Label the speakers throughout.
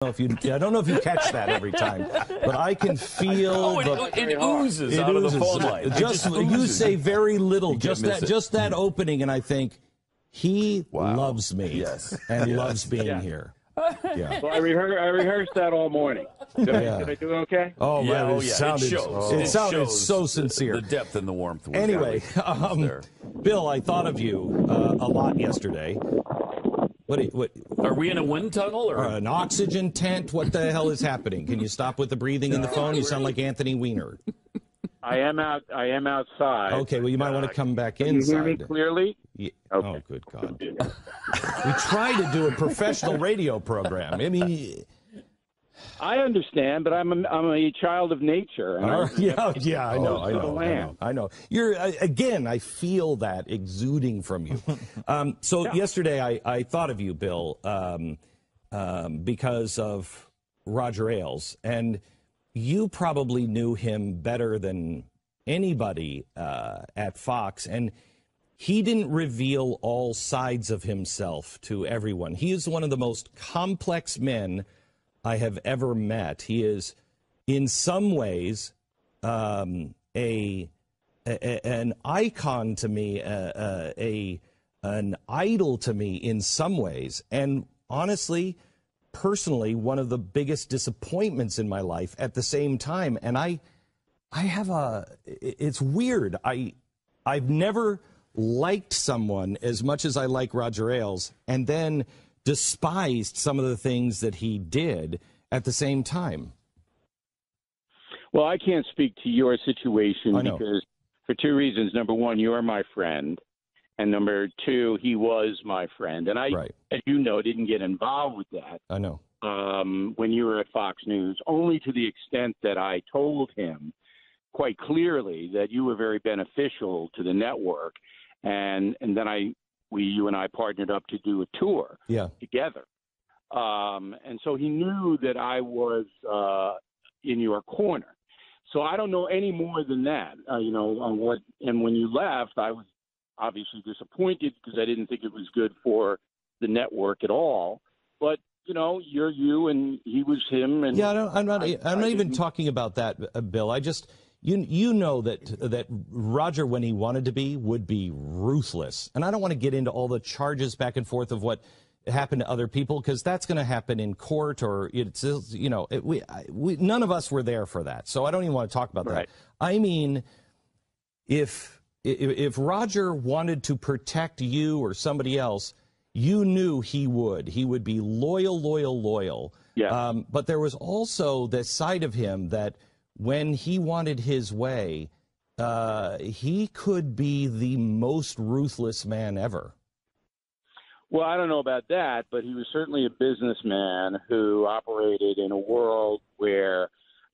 Speaker 1: I don't know if you catch that every time, but I can feel
Speaker 2: it oozes out of the phone line.
Speaker 1: You say very little, just that opening, and I think he loves me and loves being here. Yeah.
Speaker 3: Well, I rehearsed that all morning. Did I do okay?
Speaker 1: Oh,
Speaker 2: yeah,
Speaker 1: man,
Speaker 2: it
Speaker 1: sounded so sincere.
Speaker 2: The depth and the warmth.
Speaker 1: Anyway, Bill, I thought of you a lot yesterday. What?
Speaker 2: Are we in a wind tunnel or
Speaker 1: an oxygen tent? What the hell is happening? Can you stop with the breathing in the phone? You sound like Anthony Weiner.
Speaker 3: I am outside.
Speaker 1: Okay, well, you might want to come back inside.
Speaker 3: Can you hear me clearly?
Speaker 1: Yeah.
Speaker 3: Okay.
Speaker 1: Oh, good God. We try to do a professional radio program. I mean,
Speaker 3: I understand, but I'm a child of nature.
Speaker 1: I know. You're again. I feel that exuding from you. Yesterday, I thought of you, Bill, because of Roger Ailes, and you probably knew him better than anybody at Fox, and he didn't reveal all sides of himself to everyone. He is one of the most complex men I have ever met. He is, in some ways, an icon to me, an idol to me in some ways, and honestly, personally, one of the biggest disappointments in my life at the same time. And it's weird. I've never liked someone as much as I like Roger Ailes, and then despised some of the things that he did at the same time.
Speaker 3: Well, I can't speak to your situation because for two reasons. Number one, you're my friend. And number two, he was my friend. And I, as you know, didn't get involved with that.
Speaker 1: I know.
Speaker 3: When you were at Fox News, only to the extent that I told him quite clearly that you were very beneficial to the network. And then you and I partnered up to do a tour together. And so he knew that I was in your corner. So I don't know any more than that, on what. And when you left, I was obviously disappointed because I didn't think it was good for the network at all. But you're you, and he was him. And
Speaker 1: I'm not even talking about that, Bill. I just. You know that Roger, when he wanted to be, would be ruthless. And I don't want to get into all the charges back and forth of what happened to other people, because that's going to happen in court, or none of us were there for that. So I don't even want to talk about that. I mean, if Roger wanted to protect you or somebody else, you knew he would be loyal.
Speaker 3: Yeah.
Speaker 1: But there was also this side of him that, when he wanted his way, he could be the most ruthless man ever.
Speaker 3: Well, I don't know about that, but he was certainly a businessman who operated in a world where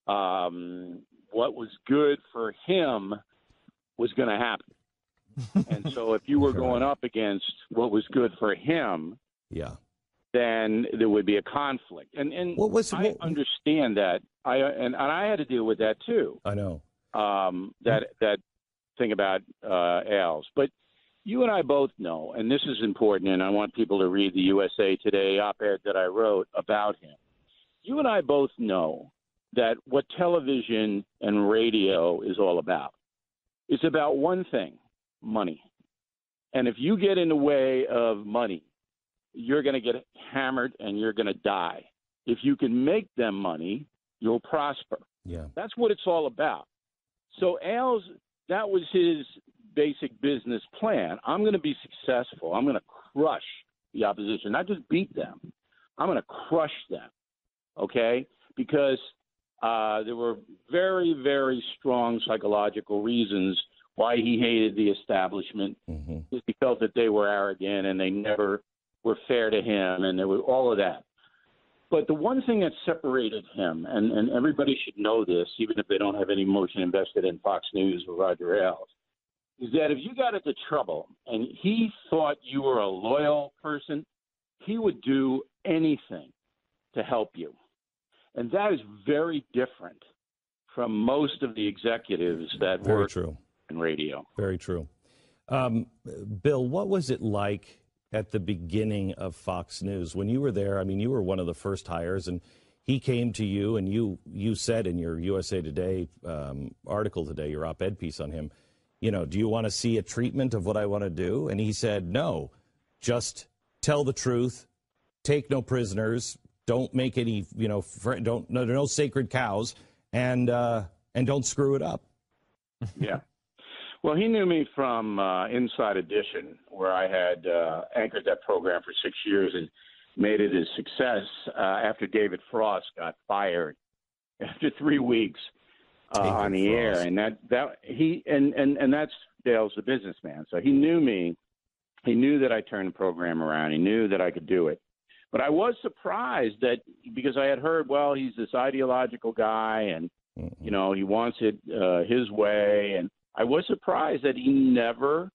Speaker 3: what was good for him was going to happen. And so if you were going up against what was good for him, then there would be a conflict. And I understand that. I had to deal with that too.
Speaker 1: I know.
Speaker 3: That thing about Ailes. But you and I both know, and this is important, and I want people to read the USA Today op-ed that I wrote about him. You and I both know that what television and radio is all about. It's about one thing, money. And if you get in the way of money, you're going to get hammered and you're going to die. If you can make them money, you'll prosper.
Speaker 1: Yeah.
Speaker 3: That's what it's all about. So Ailes, that was his basic business plan. I'm going to be successful. I'm going to crush the opposition, not just beat them. I'm going to crush them, okay? Because there were very, very strong psychological reasons why he hated the establishment.
Speaker 1: Mm-hmm.
Speaker 3: He felt that they were arrogant and they never were fair to him, and there was all of that. But the one thing that separated him, and everybody should know this, even if they don't have any emotion invested in Fox News or Roger Ailes, is that if you got into trouble and he thought you were a loyal person, he would do anything to help you. And that is very different from most of the executives that work in radio.
Speaker 1: Very true. Bill, what was it like at the beginning of Fox News. When you were there, I mean, you were one of the first hires, and he came to you, and you said in your USA Today article today, your op-ed piece on him, you know, do you want to see a treatment of what I want to do? And he said, no, just tell the truth, take no prisoners, don't make any, you know, no sacred cows, and don't screw it up.
Speaker 3: Yeah. Well, he knew me from Inside Edition, where I had anchored that program for 6 years and made it a success after David Frost got fired after 3 weeks on the air. And and that's Dale's the businessman. So he knew me. He knew that I turned the program around. He knew that I could do it. But I was surprised that because I had heard, well, he's this ideological guy and, you know, he wants it his way. And I was surprised that he never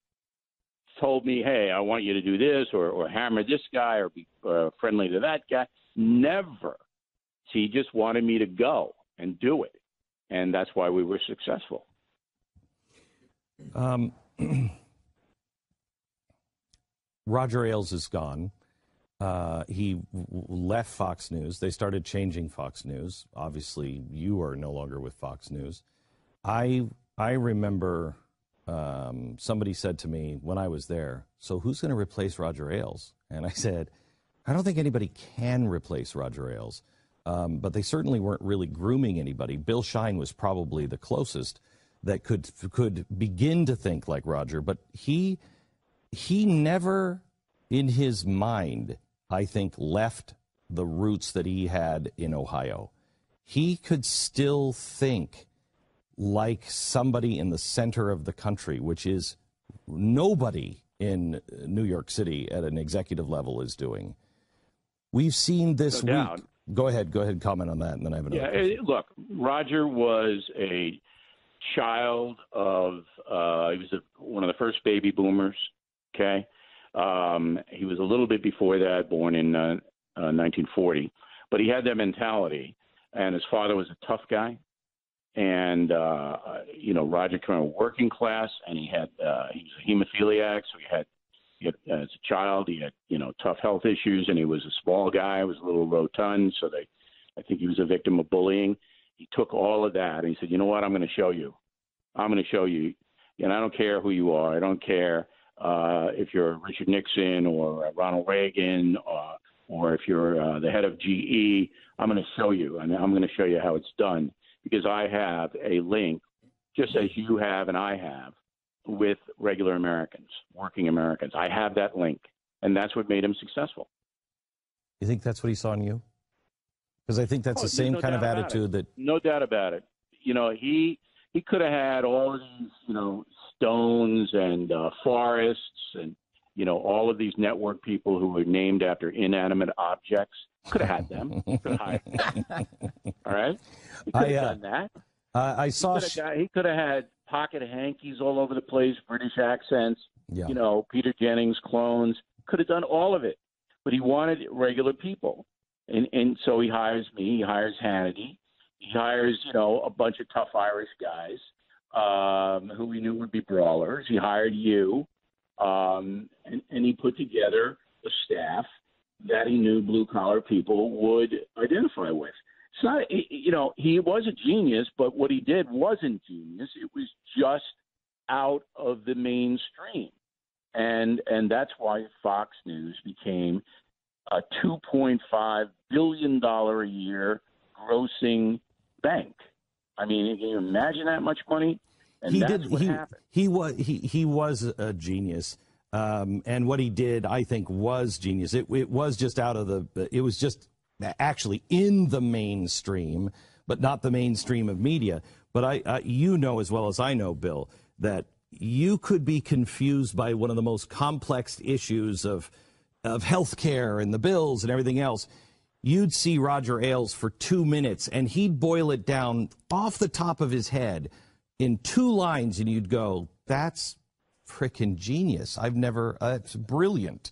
Speaker 3: told me, hey, I want you to do this or hammer this guy or be friendly to that guy. Never. He just wanted me to go and do it. And that's why we were successful.
Speaker 1: Roger Ailes is gone. He left Fox News. They started changing Fox News. Obviously, you are no longer with Fox News. I remember somebody said to me when I was there, so who's going to replace Roger Ailes? And I said, I don't think anybody can replace Roger Ailes. But they certainly weren't really grooming anybody. Bill Shine was probably the closest that could begin to think like Roger. But he never, in his mind, I think, left the roots that he had in Ohio. He could still think like somebody in the center of the country, which is nobody in New York City at an executive level is doing. We've seen this week. Go ahead, comment on that, and then I have another question.
Speaker 3: Look, Roger was a child of, he was one of the first baby boomers, okay? He was a little bit before that, born in 1940. But he had that mentality, and his father was a tough guy. And, you know, Roger came from a working class, and he was a hemophiliac, so he had as a child, he had, you know, tough health issues, and he was a small guy, was a little rotund, so I think he was a victim of bullying. He took all of that, and he said, you know what, I'm going to show you. I'm going to show you. And I don't care who you are. I don't care if you're Richard Nixon or Ronald Reagan or if you're the head of GE. I'm going to show you, and I'm going to show you how it's done, because I have a link, just as you have and I have, with regular Americans, working Americans. I have that link, and that's what made him successful.
Speaker 1: You think that's what he saw in you? Because I think that's the same kind of attitude that...
Speaker 3: No doubt about it. You know, he could have had all of these, you know, stones and forests and, you know, all of these network people who were named after inanimate objects. Could have had them. Could have hired them. All right? He could have done that.
Speaker 1: I saw...
Speaker 3: He could have had pocket hankies all over the place, British accents, you know, Peter Jennings clones. Could have done all of it. But he wanted regular people. And so he hires me. He hires Hannity. He hires, you know, a bunch of tough Irish guys who he knew would be brawlers. He hired you. And he put together a staff that he knew blue-collar people would identify with. It's not, you know, he was a genius, but what he did wasn't genius. It was just out of the mainstream. And that's why Fox News became a $2.5 billion a year grossing bank. I mean, can you imagine that much money? And what happened. He
Speaker 1: was a genius. And what he did, I think, was genius. It was just it was just actually in the mainstream, but not the mainstream of media. But you know as well as I know, Bill, that you could be confused by one of the most complex issues of health care and the bills and everything else. You'd see Roger Ailes for 2 minutes, and he'd boil it down off the top of his head in 2 lines, and you'd go, that's frickin' genius. It's brilliant.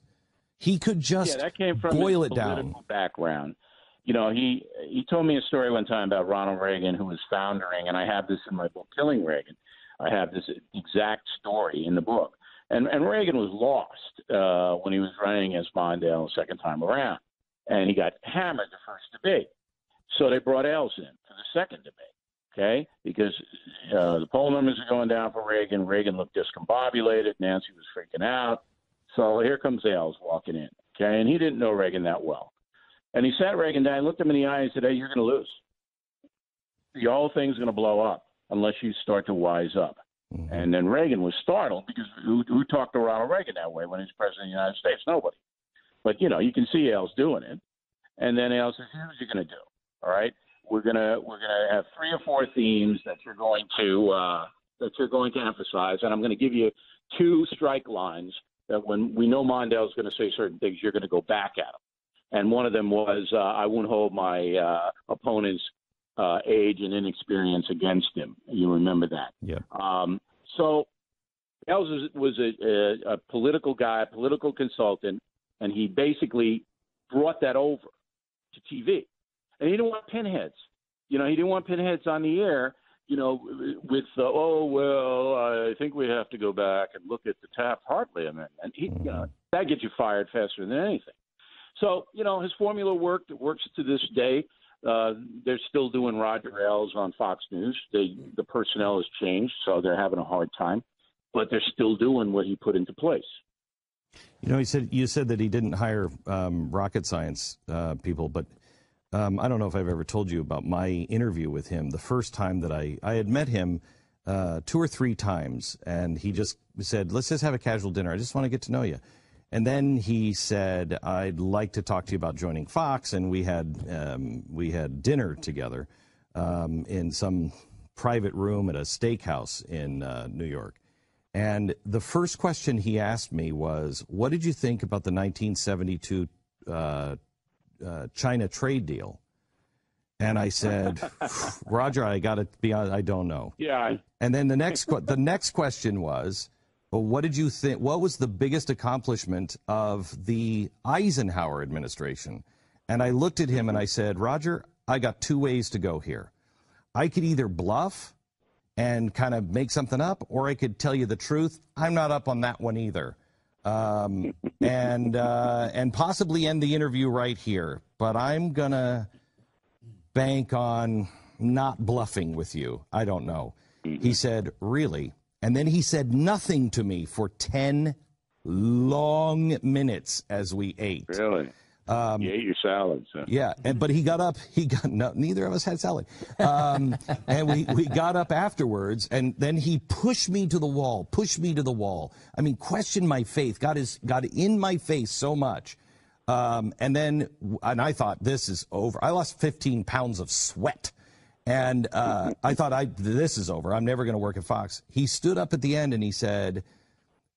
Speaker 1: He could just
Speaker 3: that came from
Speaker 1: boil
Speaker 3: his
Speaker 1: it down.
Speaker 3: Political background. You know, he told me a story one time about Ronald Reagan, who was foundering, and I have this in my book, Killing Reagan. I have this exact story in the book. And Reagan was lost when he was running as Mondale the second time around. And he got hammered the first debate. So they brought Ailes in for the second debate, okay? Because the poll numbers are going down for Reagan. Reagan looked discombobulated. Nancy was freaking out. So here comes Ailes walking in, okay? And he didn't know Reagan that well. And he sat Reagan down, looked him in the eye and said, hey, you're going to lose. The whole thing's going to blow up unless you start to wise up. Mm-hmm. And then Reagan was startled because who talked to Ronald Reagan that way when he was president of the United States? Nobody. But, you know, you can see Ailes doing it. And then Ailes says, here's what you're going to do. All right, we're gonna have 3 or 4 themes that you're going to emphasize, and I'm going to give you 2 strike lines that when we know Mondale's going to say certain things, you're going to go back at him. And one of them was, I won't hold my opponent's age and inexperience against him. You remember that?
Speaker 1: Yeah.
Speaker 3: So Ailes was a political guy, a political consultant, and he basically brought that over to TV. And he didn't want pinheads. You know, he didn't want pinheads on the air, you know, with, I think we have to go back and look at the Taft-Hartley amendment. And, you know, that gets you fired faster than anything. So, you know, his formula worked. It works to this day. They're still doing Roger Ailes on Fox News. The personnel has changed, so they're having a hard time. But they're still doing what he put into place.
Speaker 1: You know, you said that he didn't hire rocket science people, but I don't know if I've ever told you about my interview with him. The first time that I had met him 2 or 3 times, and he just said, let's just have a casual dinner. I just want to get to know you. And then he said, I'd like to talk to you about joining Fox, and we had dinner together in some private room at a steakhouse in New York. And the first question he asked me was, what did you think about the 1972 China trade deal? And I said, Roger, I got to be honest, I don't know.
Speaker 3: Yeah.
Speaker 1: And then the next question was, well, what did you think? What was the biggest accomplishment of the Eisenhower administration? And I looked at him and I said, Roger, I got 2 ways to go here. I could either bluff and kind of make something up, or I could tell you the truth. I'm not up on that one either. And possibly end the interview right here. But I'm going to bank on not bluffing with you. I don't know. He said, really? And then he said nothing to me for 10 long minutes as we ate.
Speaker 3: Really? You ate your salad. So.
Speaker 1: Yeah, but he got up. Neither of us had salad. And we got up afterwards, and then he pushed me to the wall. I mean, questioned my faith. Got in my face so much. And I thought, this is over. I lost 15 pounds of sweat. And I thought, this is over. I'm never going to work at Fox. He stood up at the end and he said,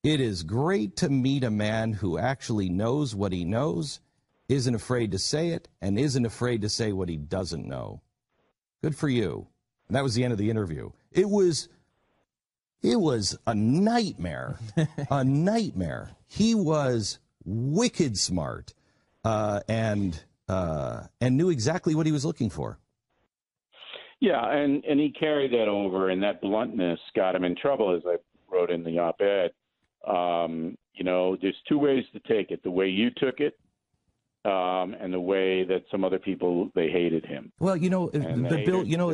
Speaker 1: it is great to meet a man who actually knows what he knows, isn't afraid to say it, and isn't afraid to say what he doesn't know. Good for you. And that was the end of the interview. It was a nightmare, a nightmare. He was wicked smart and knew exactly what he was looking for.
Speaker 3: Yeah, and he carried that over, and that bluntness got him in trouble, as I wrote in the op-ed. You know, there's 2 ways to take it: the way you took it, and the way that some other people, they hated him.
Speaker 1: Well, you know, but Bill, you know,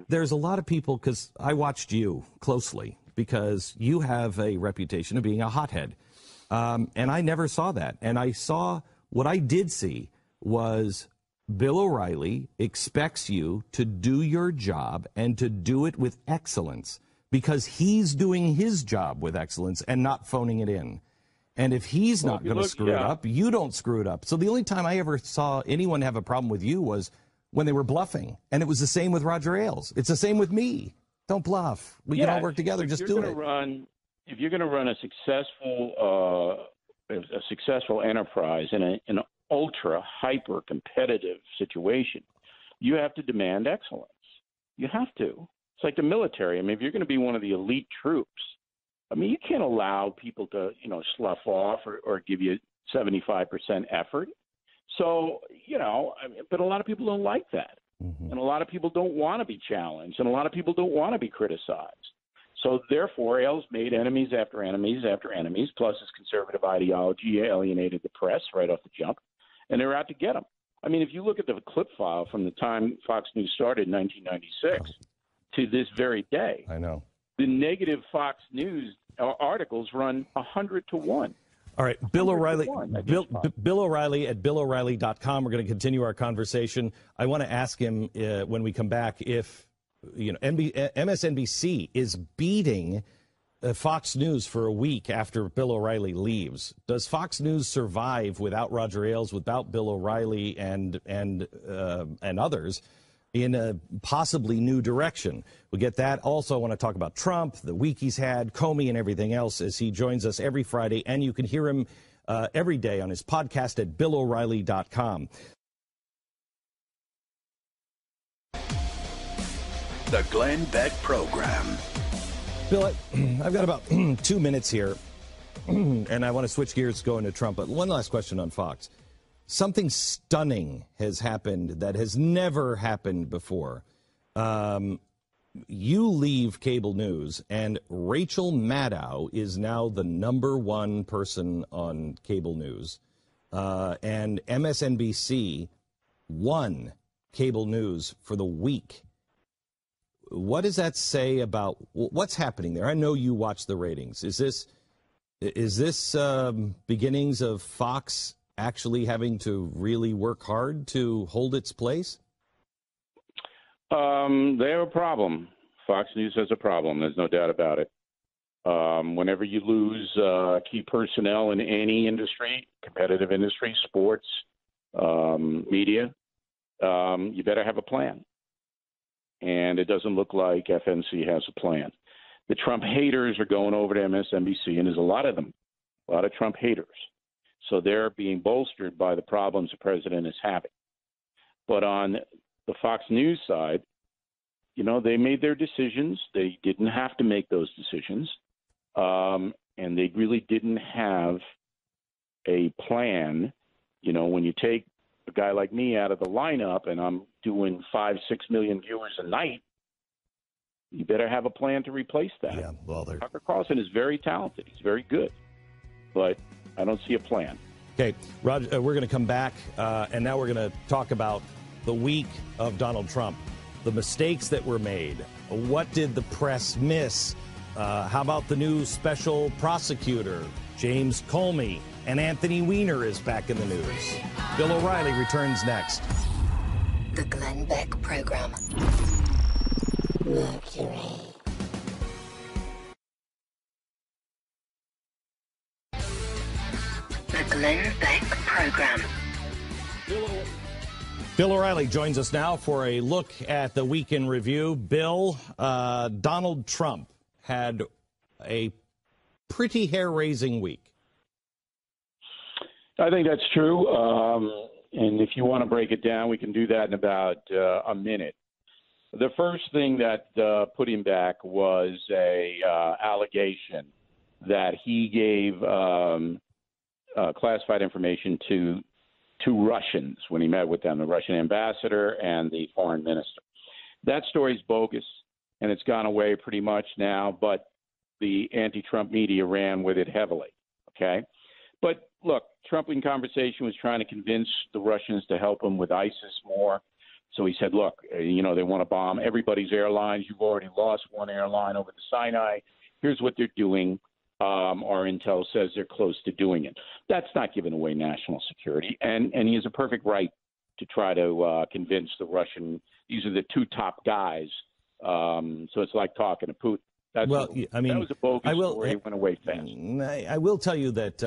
Speaker 1: there's a lot of people, because I watched you closely, because you have a reputation of being a hothead, and I never saw that. And what I did see was Bill O'Reilly expects you to do your job and to do it with excellence, because he's doing his job with excellence and not phoning it in. And if he's not going to screw it up, you don't screw it up. So the only time I ever saw anyone have a problem with you was when they were bluffing. And it was the same with Roger Ailes. It's the same with me. Don't bluff. We can all work together. Just do it.
Speaker 3: If you're going to run a successful enterprise in an ultra hyper competitive situation, you have to demand excellence. You have to. It's like the military. I mean, if you're going to be one of the elite troops, I mean, you can't allow people to, you know, slough off or give you 75% effort. So, you know, but a lot of people don't like that. Mm-hmm. And a lot of people don't want to be challenged. And a lot of people don't want to be criticized. So therefore, Ailes made enemies after enemies after enemies, plus his conservative ideology alienated the press right off the jump, and they were out to get him. I mean, if you look at the clip file from the time Fox News started in 1996 to this very day,
Speaker 1: I know
Speaker 3: the negative Fox News articles run 100 to 1.
Speaker 1: All right, Bill O'Reilly, Bill O'Reilly at billo'reilly.com. We're going to continue our conversation. I want to ask him when we come back if, MSNBC is beating Fox News for a week after Bill O'Reilly leaves. Does Fox News survive without Roger Ailes, without Bill O'Reilly and others in a possibly new direction? We'll get that. Also, I want to talk about Trump, the week he's had, Comey, and everything else as he joins us every Friday. And you can hear him every day on his podcast at billo'reilly.com.
Speaker 4: The Glenn Beck Program.
Speaker 1: Bill, I've got about 2 minutes here, and I want to switch gears going to Trump. But one last question on Fox. Something stunning has happened that has never happened before. You leave cable news, and Rachel Maddow is now the #1 person on cable news. And MSNBC won cable news for the week. What does that say about what's happening there? I know you watch the ratings. Is this beginnings of Fox actually having to really work hard to hold its place?
Speaker 3: They have a problem. Fox News has a problem. There's no doubt about it. Whenever you lose key personnel in any industry, competitive industry, sports, media, you better have a plan. And it doesn't look like FNC has a plan. The Trump haters are going over to MSNBC, and there's a lot of them, a lot of Trump haters. So they're being bolstered by the problems the president is having. But on the Fox News side, they made their decisions. They didn't have to make those decisions. And they really didn't have a plan. When you take a guy like me out of the lineup and I'm doing 5-6 million viewers a night, you better have a plan to replace that.
Speaker 1: Yeah, well,
Speaker 3: Tucker Carlson is very talented. He's very good. But I don't see a plan.
Speaker 1: Okay, Roger, we're going to come back, and now we're going to talk about the week of Donald Trump, the mistakes that were made. What did the press miss? How about the new special prosecutor, James Comey, and Anthony Weiner is back in the news. Bill O'Reilly returns next.
Speaker 5: The Glenn Beck Program. Mercury. The Glenn Beck Program.
Speaker 1: Bill O'Reilly joins us now for a look at the week in review. Bill, Donald Trump had a pretty hair-raising week.
Speaker 3: I think that's true. And if you want to break it down, we can do that in about a minute. The first thing that put him back was a allegation that he gave classified information to two Russians when he met with them, the Russian ambassador and the foreign minister. That story's bogus, and it's gone away pretty much now, but the anti-Trump media ran with it heavily, okay? But look, Trump in conversation was trying to convince the Russians to help him with ISIS more. So he said, look, they want to bomb everybody's airlines. You've already lost one airline over the Sinai. Here's what they're doing. Our intel says they're close to doing it. That's not giving away national security. And he has a perfect right to try to convince the Russian. These are the two top guys. So it's like talking to Putin. That was a bogus story. It went away fast.
Speaker 1: I will tell you that,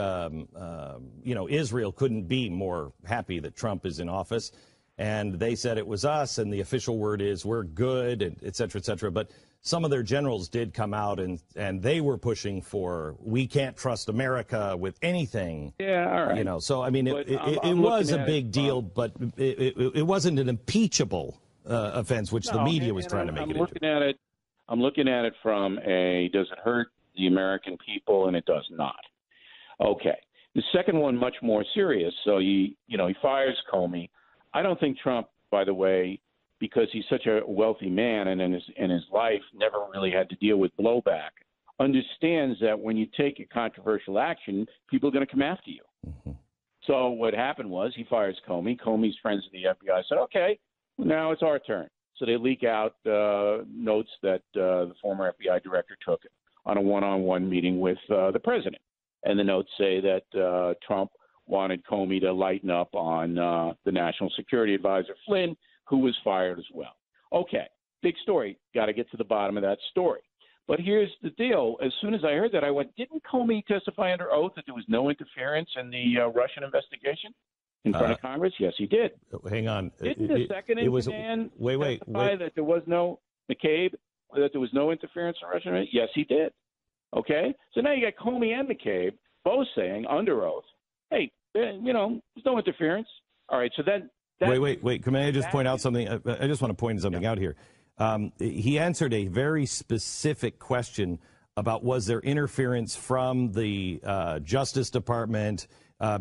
Speaker 1: Israel couldn't be more happy that Trump is in office. And they said it was us, and the official word is we're good, and et cetera, et cetera. But some of their generals did come out, and they were pushing for we can't trust America with anything.
Speaker 3: Yeah, all right.
Speaker 1: So, I mean, it was a big deal, but it wasn't an impeachable offense, which the media was trying to make it into.
Speaker 3: I'm looking at it from does it hurt the American people? And it does not. Okay. The second one, much more serious. So he fires Comey. I don't think Trump, by the way, because he's such a wealthy man and in his life never really had to deal with blowback, understands that when you take a controversial action, people are going to come after you. Mm-hmm. So what happened was he fires Comey. Comey's friends in the FBI said, okay, now it's our turn. So they leak out notes that the former FBI director took on a one-on-one meeting with the president. And the notes say that Trump wanted Comey to lighten up on the National Security Advisor, Flynn, who was fired as well. Okay, big story. Got to get to the bottom of that story. But here's the deal. As soon as I heard that, I went, didn't Comey testify under oath that there was no interference in the Russian investigation in front of Congress? Yes, he did.
Speaker 1: Hang on.
Speaker 3: Didn't the second in command testify that there was no, McCabe, that there was no interference in Russian? Yes, he did. Okay? So now you got Comey and McCabe both saying under oath, hey, there's no interference. All right, so then.
Speaker 1: Wait. Can I just point out something? I just want to point something out here. He answered a very specific question about was there interference from the Justice Department.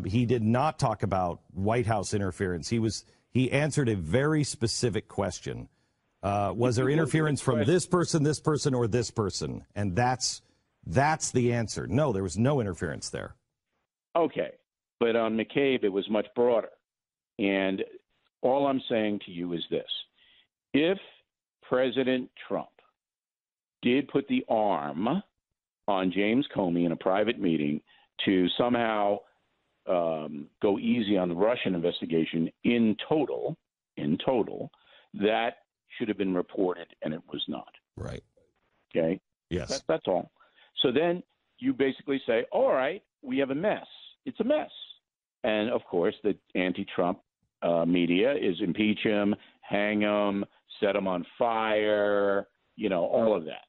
Speaker 1: He did not talk about White House interference. He answered a very specific question. Was there interference from this person, or this person? And that's the answer. No, there was no interference there.
Speaker 3: Okay. But on McCabe, it was much broader. And all I'm saying to you is this. If President Trump did put the arm on James Comey in a private meeting to somehow go easy on the Russian investigation in total, that should have been reported, and it was not.
Speaker 1: Right.
Speaker 3: Okay?
Speaker 1: Yes.
Speaker 3: That's all. So then you basically say, all right, we have a mess. It's a mess. And, of course, the anti-Trump media is impeach him, hang him, set him on fire, all of that.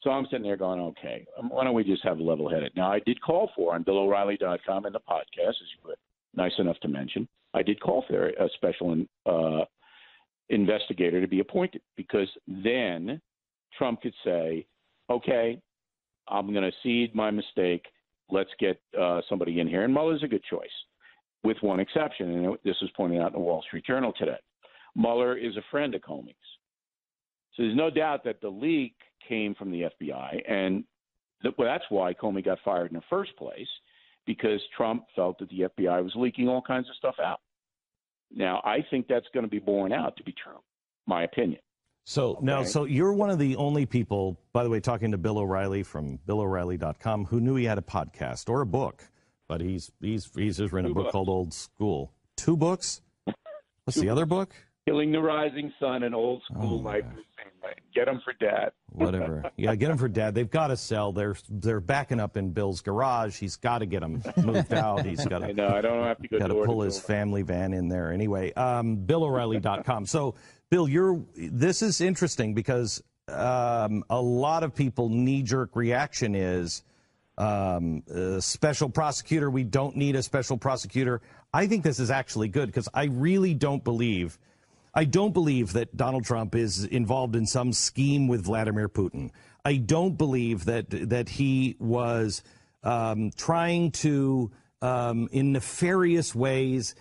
Speaker 3: So I'm sitting there going, okay, why don't we just have level-headed? Now, I did call for on billo'reilly.com in the podcast, as you were nice enough to mention, I did call for a special investigator to be appointed, because then Trump could say, okay, I'm going to cede my mistake. Let's get somebody in here. And Mueller's a good choice, with one exception, and this was pointed out in the Wall Street Journal today. Mueller is a friend of Comey's. So there's no doubt that the leak came from the FBI, and that's why Comey got fired in the first place, because Trump felt that the FBI was leaking all kinds of stuff out. Now, I think that's going to be borne out to be true, my opinion.
Speaker 1: So now, you're one of the only people, by the way, talking to Bill O'Reilly from billo'reilly.com, who knew he had a podcast or a book, but he's just written a book called Old School. 2 books? What's the other book?
Speaker 3: Killing the Rising Sun and Old School Life. Get them for Dad.
Speaker 1: Whatever. Yeah, get them for Dad. They've got to sell. They're backing up in Bill's garage. He's got to get them moved out. He's got to.
Speaker 3: I know. I don't have to go.
Speaker 1: Got to pull his family van in there anyway. BillO'Reilly.com. So, Bill, this is interesting because a lot of people knee-jerk reaction is special prosecutor. We don't need a special prosecutor. I think this is actually good because I really don't believe. I don't believe that Donald Trump is involved in some scheme with Vladimir Putin. I don't believe that he was trying to, in nefarious ways,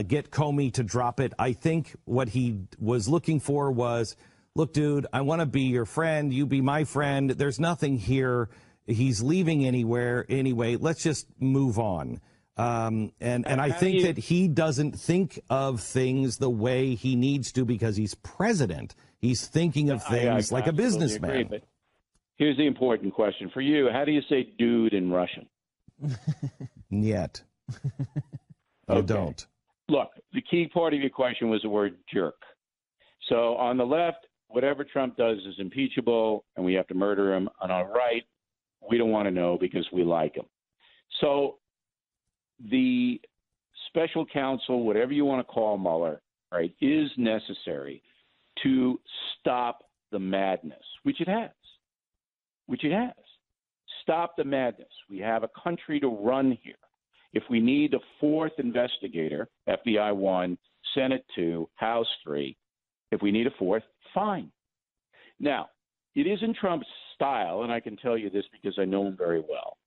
Speaker 1: get Comey to drop it. I think what he was looking for was, look, dude, I want to be your friend. You be my friend. There's nothing here. He's leaving anyway. Let's just move on. And I think that he doesn't think of things the way he needs to because he's president. He's thinking of things like a businessman.
Speaker 3: Agree, but here's the important question for you. How do you say dude in Russian?
Speaker 1: Niet. I don't.
Speaker 3: Look, the key part of your question was the word jerk. So on the left, whatever Trump does is impeachable and we have to murder him. And on the right, we don't want to know because we like him. So the special counsel, whatever you want to call Mueller, right, is necessary to stop the madness, which it has. Stop the madness. We have a country to run here. If we need a 4th investigator, FBI 1, Senate 2, House 3, if we need a 4th, fine. Now, it isn't Trump's style, and I can tell you this because I know him very well,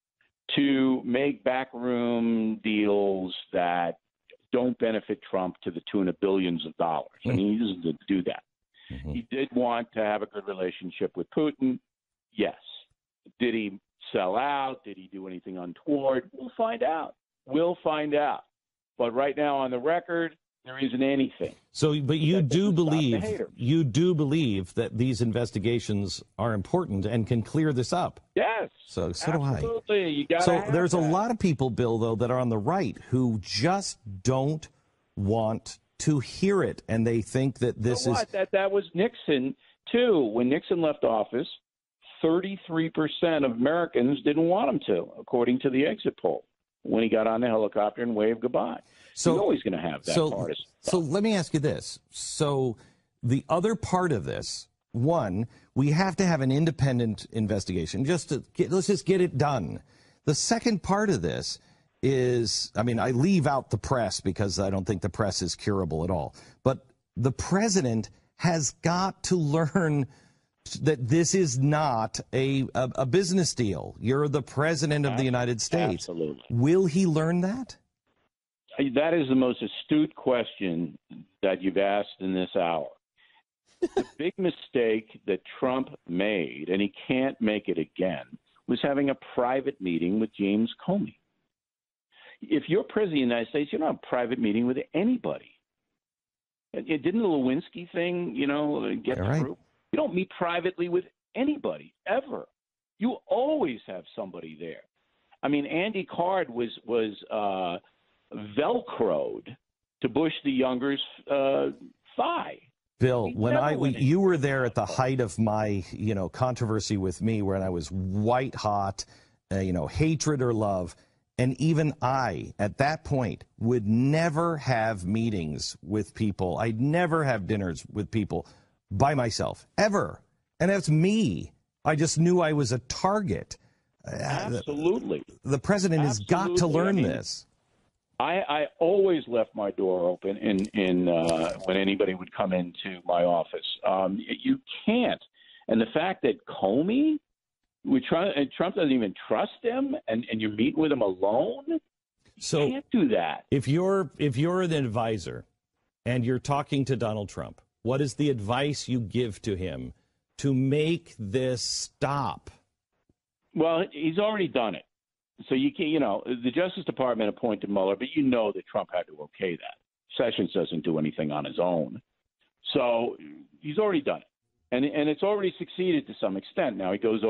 Speaker 3: to make backroom deals that don't benefit Trump to the tune of billions of dollars. I mean, he doesn't do that. He did want to have a good relationship with Putin. Yes. Did he sell out? Did he do anything untoward? We'll find out. We'll find out. But right now on the record, there isn't anything.
Speaker 1: So, but you do believe that these investigations are important and can clear this up.
Speaker 3: Yes.
Speaker 1: So
Speaker 3: absolutely.
Speaker 1: Do I.
Speaker 3: You gotta
Speaker 1: so there's
Speaker 3: that.
Speaker 1: a lot of people, Bill, though, that are on the right who just don't want to hear it, and they think that this is
Speaker 3: that was Nixon too. When Nixon left office, 33% of Americans didn't want him to, according to the exit poll, when he got on the helicopter and waved goodbye. So he's always going to have that part of stuff.
Speaker 1: So let me ask you this. So the other part of this, one, we have to have an independent investigation. Let's just get it done. The second part of this is, I mean, I leave out the press because I don't think the press is curable at all. But the president has got to learn that this is not a business deal. You're the president of the United States.
Speaker 3: Absolutely.
Speaker 1: Will he learn that?
Speaker 3: That is the most astute question that you've asked in this hour. The big mistake that Trump made, and he can't make it again, was having a private meeting with James Comey. If you're president of the United States, you don't have a private meeting with anybody. Didn't the Lewinsky thing, get through? Right. You don't meet privately with anybody, ever. You always have somebody there. I mean, Andy Card was Velcroed to Bush the Younger's thigh.
Speaker 1: Bill, you were there at the height of my, controversy with me, when I was white hot, hatred or love. And even I, at that point, would never have meetings with people. I'd never have dinners with people by myself, ever. And that's me. I just knew I was a target.
Speaker 3: Absolutely.
Speaker 1: The president has got to learn this.
Speaker 3: I always left my door open in when anybody would come into my office. You can't. And the fact that Comey, Trump doesn't even trust him, and you meet with him alone, you can't do that.
Speaker 1: If you're an advisor and you're talking to Donald Trump, what is the advice you give to him to make this stop?
Speaker 3: Well, he's already done it. So you can't, the Justice Department appointed Mueller, but that Trump had to okay that. Sessions doesn't do anything on his own. So he's already done it. And it's already succeeded to some extent. Now he goes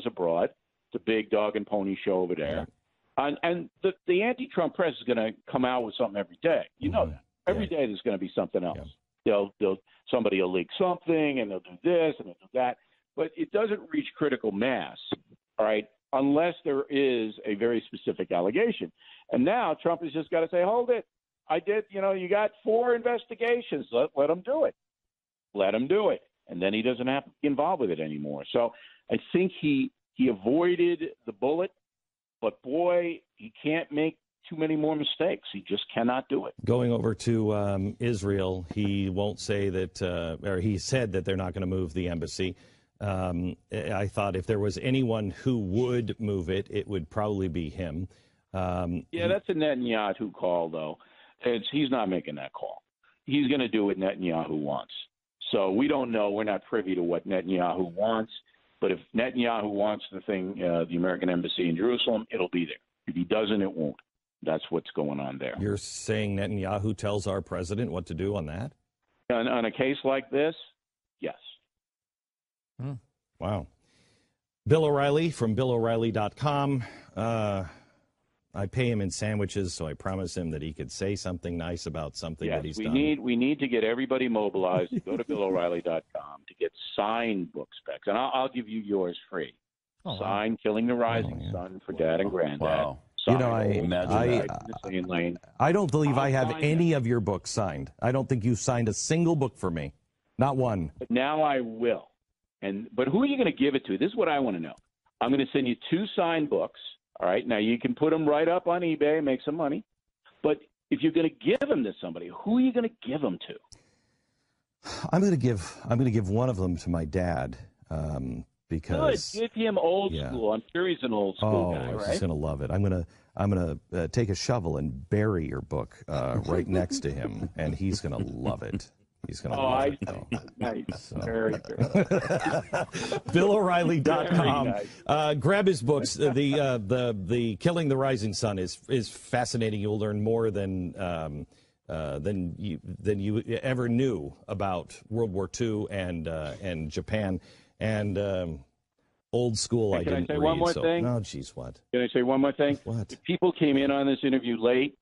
Speaker 3: abroad. It's a big dog and pony show over there. And the anti-Trump press is going to come out with something every day. You know that. Every day there's going to be something else. Yeah. Somebody will leak something, and they'll do this, and they'll do that. But it doesn't reach critical mass, all right, unless there is a very specific allegation. And now Trump has just got to say, hold it. I did, you got 4 investigations. Let him do it. Let him do it. And then he doesn't have to be involved with it anymore. So I think he avoided the bullet, but boy, he can't make too many more mistakes. He just cannot do it.
Speaker 1: Going over to Israel, he won't say that, or he said that they're not going to move the embassy. I thought if there was anyone who would move it, it would probably be him.
Speaker 3: That's a Netanyahu call, though. He's not making that call. He's going to do what Netanyahu wants. So we don't know. We're not privy to what Netanyahu wants. But if Netanyahu wants the American embassy in Jerusalem, it'll be there. If he doesn't, it won't. That's what's going on there.
Speaker 1: You're saying Netanyahu tells our president what to do on that?
Speaker 3: On a case like this, yes.
Speaker 1: Wow. Bill O'Reilly from billo'reilly.com. I pay him in sandwiches, so I promised him that he could say something nice about something that he's done.
Speaker 3: We need to get everybody mobilized to go to billo'reilly.com to get signed book specs. And I'll give you yours free. Sign Killing the Rising Sun for Dad and Granddad.
Speaker 2: Wow.
Speaker 1: I don't believe I have any of your books signed. I don't think you signed a single book for me. Not one.
Speaker 3: But now I will. But who are you going to give it to? This is what I want to know. I'm going to send you 2 signed books. All right. Now you can put them right up on eBay and make some money. But if you're going to give them to somebody, who are you going to give them to?
Speaker 1: I'm going to give one of them to my dad. Because
Speaker 3: good. Give him old school. I'm sure he's an old school guy, right?
Speaker 1: He's going to love it. I'm going to take a shovel and bury your book right next to him, and he's going to love it. He's going to.
Speaker 3: Oh, I nice.
Speaker 1: So.
Speaker 3: Very good.
Speaker 1: billo'reilly.com. Grab his books. The Killing the Rising Sun is fascinating. You'll learn more than you ever knew about World War II and Japan and old school.
Speaker 3: Hey,
Speaker 1: I
Speaker 3: can
Speaker 1: didn't
Speaker 3: I say
Speaker 1: read.
Speaker 3: one more thing?
Speaker 1: Oh, geez, what?
Speaker 3: Can I say one more thing?
Speaker 1: What?
Speaker 3: If people came in on this interview late,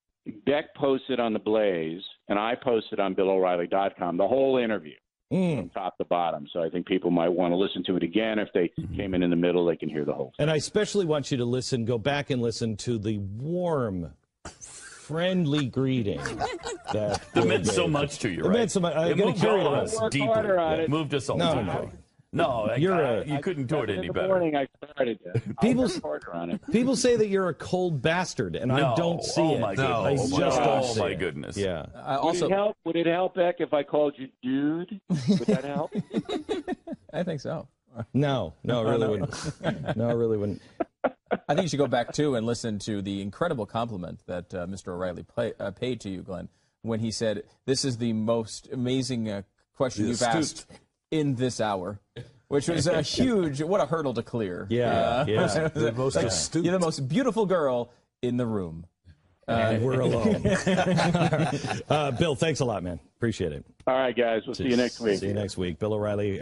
Speaker 3: Beck posted on the Blaze, and I posted on billo'reilly.com the whole interview from top to bottom. So I think people might want to listen to it again. If they came in the middle, they can hear the whole thing.
Speaker 1: And I especially want you to go back and listen to the warm, friendly greeting that
Speaker 2: meant so much to you, right?
Speaker 1: It meant so much.
Speaker 2: It moved all of us deeply.
Speaker 3: It
Speaker 2: moved us all
Speaker 1: No,
Speaker 2: deeply. No, you couldn't do it any better.
Speaker 3: In the morning I started it.
Speaker 1: People say that you're a cold bastard, and I don't see it.
Speaker 2: My goodness.
Speaker 1: I just don't see
Speaker 2: my
Speaker 1: it.
Speaker 2: goodness.
Speaker 1: Yeah.
Speaker 3: Would it help, Beck, if I called you dude? Would that help?
Speaker 6: I think so.
Speaker 1: No, it really wouldn't. No, it really wouldn't.
Speaker 6: I think you should go back, too, and listen to the incredible compliment that Mr. O'Reilly paid to you, Glenn, when he said, this is the most amazing question you've asked in this hour, which was a huge, what a hurdle to clear.
Speaker 1: Yeah.
Speaker 7: The most astute.
Speaker 6: You're the most beautiful girl in the room.
Speaker 1: And we're alone. Bill, thanks a lot, man. Appreciate it.
Speaker 3: All right, guys. We'll see you next week.
Speaker 1: See you next week. Bill O'Reilly.